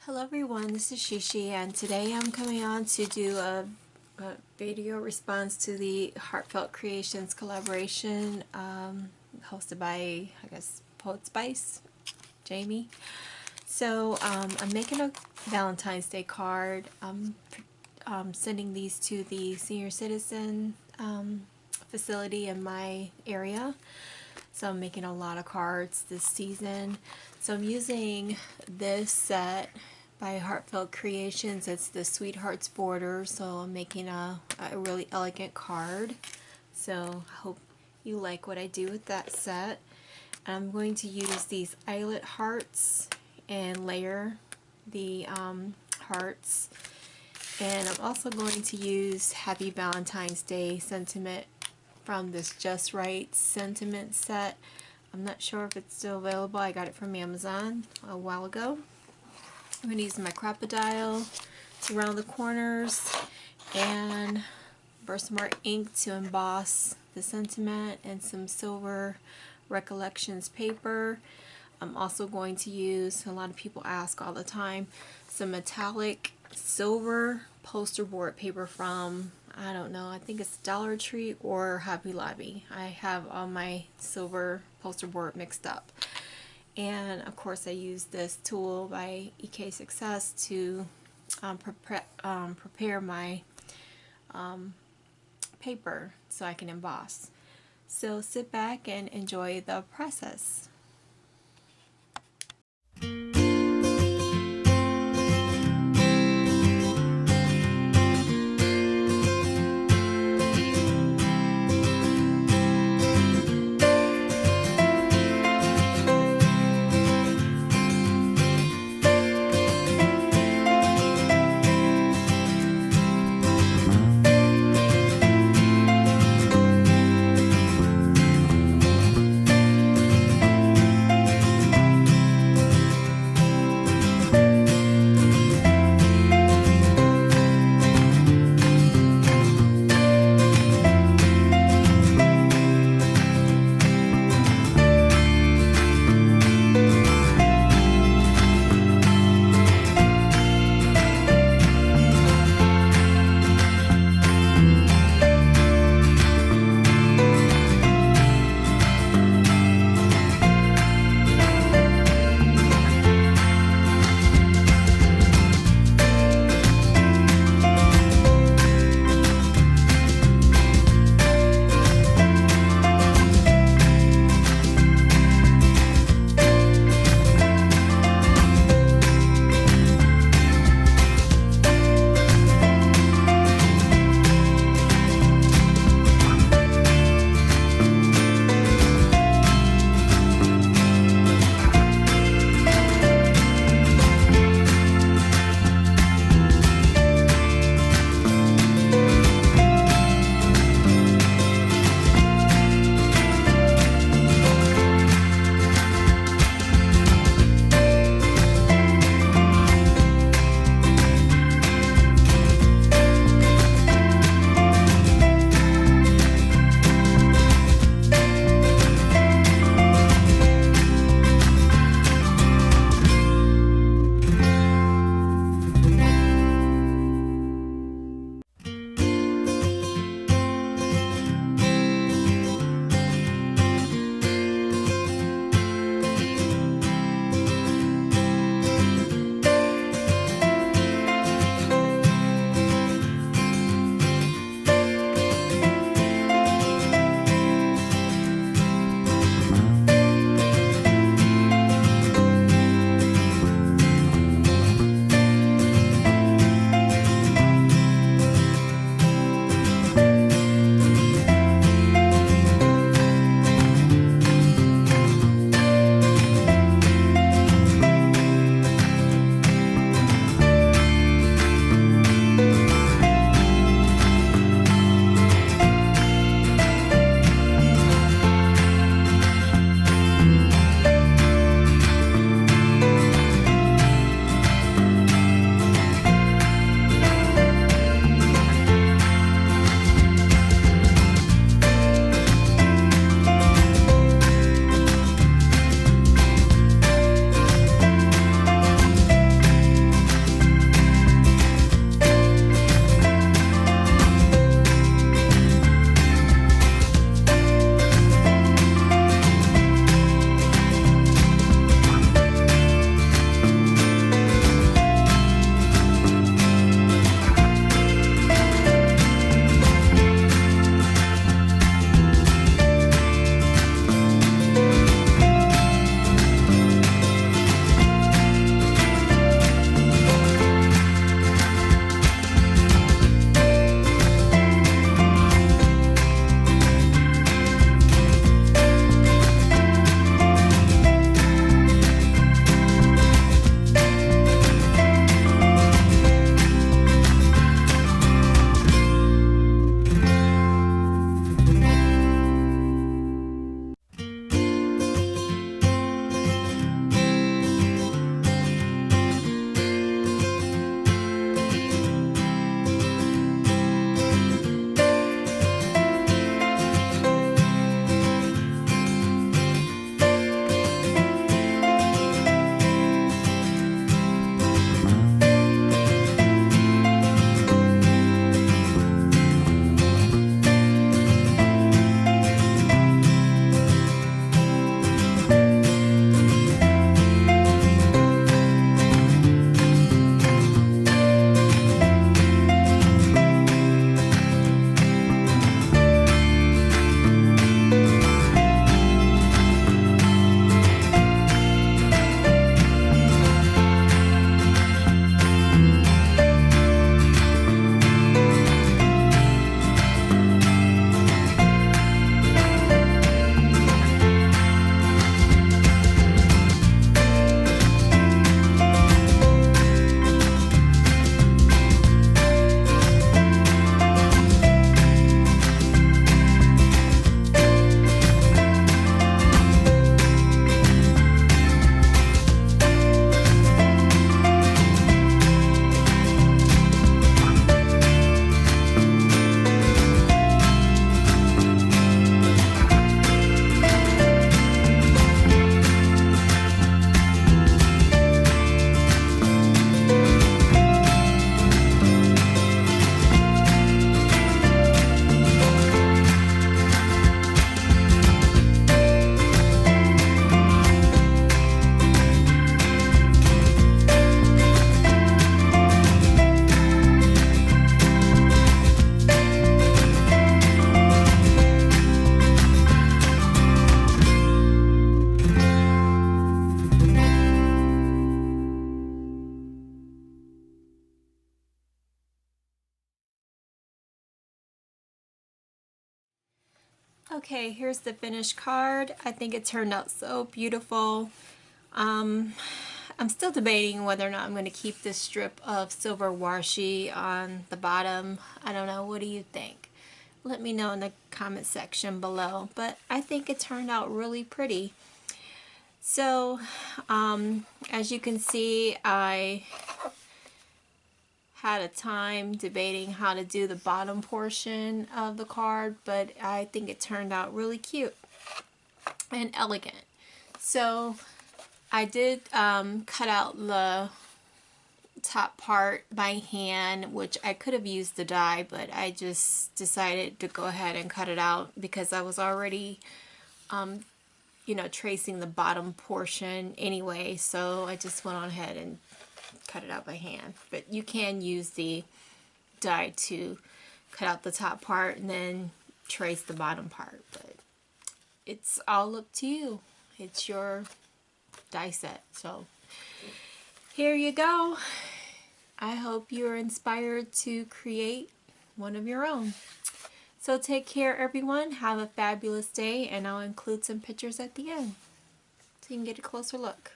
Hello everyone, this is Sheshe, and today I'm coming on to do a video response to the Heartfelt Creations collaboration hosted by, I guess, Poet Spice, Jamie. So I'm making a Valentine's Day card. I'm sending these to the senior citizen facility in my area. So I'm making a lot of cards this season. So I'm using this set by Heartfelt Creations. It's the Sweethearts border. So I'm making a really elegant card. So I hope you like what I do with that set. I'm going to use these Eyelet hearts and layer the hearts. And I'm also going to use Happy Valentine's Day sentiment from this Justrite sentiment set. I'm not sure if it's still available. I got it from Amazon a while ago. I'm going to use my crocodile to round the corners and Versamark ink to emboss the sentiment and some silver Recollections paper. I'm also going to use, a lot of people ask all the time, some metallic silver poster board paper from, I don't know, I think it's Dollar Tree or Hobby Lobby. I have all my silver poster board mixed up. And of course I use this tool by EK Success to prepare my paper so I can emboss. So sit back and enjoy the process. Okay, here's the finished card. I think it turned out so beautiful. I'm still debating whether or not I'm going to keep this strip of silver washi on the bottom. I don't know. What do you think? Let me know in the comment section below. But I think it turned out really pretty. So, as you can see, I had a time debating how to do the bottom portion of the card, but I think it turned out really cute and elegant. So I did cut out the top part by hand, which I could have used the die, but I just decided to go ahead and cut it out because I was already you know, tracing the bottom portion anyway, so I just went on ahead and cut it out by hand. But you can use the die to cut out the top part and then trace the bottom part, but it's all up to you. It's your die set. So here you go. I hope you're inspired to create one of your own. So take care, everyone. Have a fabulous day, and I'll include some pictures at the end so you can get a closer look.